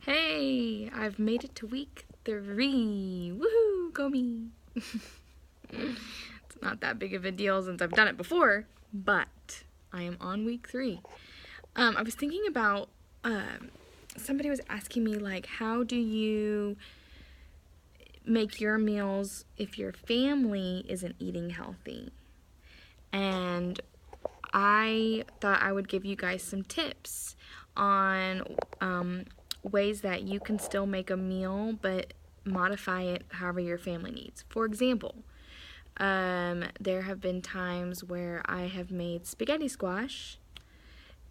Hey, I've made it to week 3. Woohoo, go me. It's not that big of a deal since I've done it before, but I am on week 3. I was thinking about, somebody was asking me, like, how do you make your meals if your family isn't eating healthy? And I thought I would give you guys some tips on ways that you can still make a meal but modify it however your family needs. For example, there have been times where I have made spaghetti squash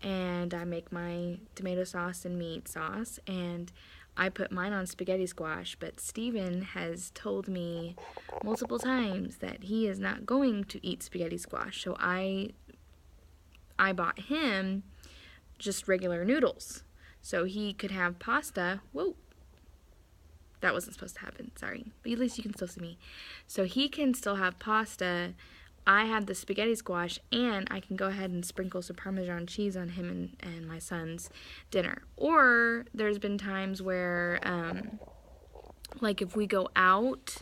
and I make my tomato sauce and meat sauce, and I put mine on spaghetti squash, but Steven has told me multiple times that he is not going to eat spaghetti squash, so I bought him just regular noodles so he could have pasta. Whoa, that wasn't supposed to happen, sorry, but at least you can still see me. So he can still have pasta. I have the spaghetti squash, and I can go ahead and sprinkle some Parmesan cheese on him and my son's dinner. Or there's been times where like if we go out,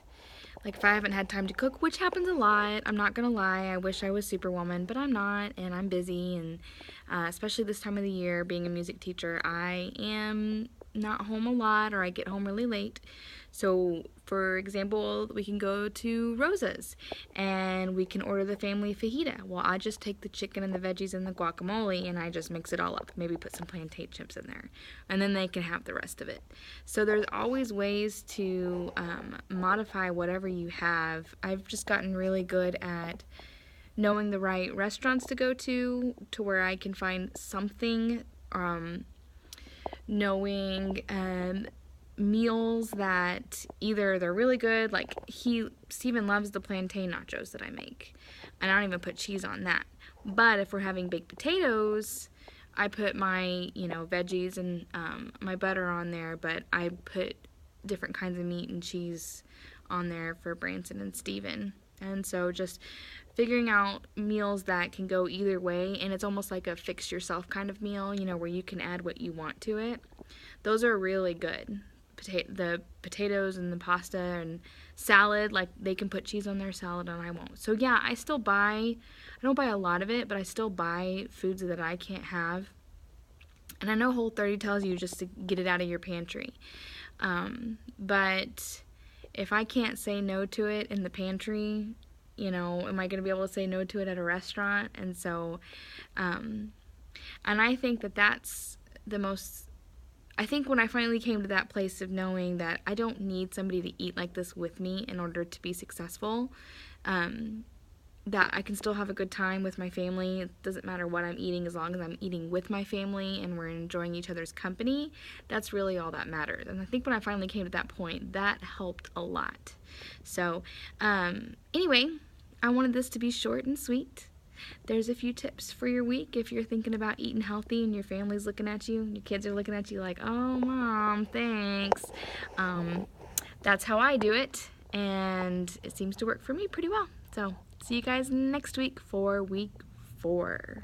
like if I haven't had time to cook, which happens a lot, I'm not gonna lie, I wish I was Superwoman, but I'm not, and I'm busy, and especially this time of the year, being a music teacher, I am not home a lot, or I get home really late. So, for example, we can go to Rosa's, and we can order the family fajita. Well, I just take the chicken and the veggies and the guacamole, and I just mix it all up. Maybe put some plantain chips in there, and then they can have the rest of it. So there's always ways to modify whatever you have. I've just gotten really good at knowing the right restaurants to go to where I can find something, knowing meals that either they're really good, like Steven loves the plantain nachos that I make, and I don't even put cheese on that. But if we're having baked potatoes, I put my, veggies and my butter on there, but I put different kinds of meat and cheese on there for Branson and Steven. And so just figuring out meals that can go either way, and it's almost like a fix yourself kind of meal, where you can add what you want to it. Those are really good. The potatoes and the pasta and salad, like they can put cheese on their salad and I won't. So yeah, I don't buy a lot of it, but I still buy foods that I can't have. And I know Whole30 tells you just to get it out of your pantry. But if I can't say no to it in the pantry, am I going to be able to say no to it at a restaurant? And so, and I think that's I think when I finally came to that place of knowing that I don't need somebody to eat like this with me in order to be successful, that I can still have a good time with my family. It doesn't matter what I'm eating as long as I'm eating with my family and we're enjoying each other's company. That's really all that matters. And I think when I finally came to that point, that helped a lot. So anyway, I wanted this to be short and sweet. There's a few tips for your week if you're thinking about eating healthy and your family's looking at you, your kids are looking at you like, oh, Mom, thanks. That's how I do it, and it seems to work for me pretty well. So see you guys next week for week 4.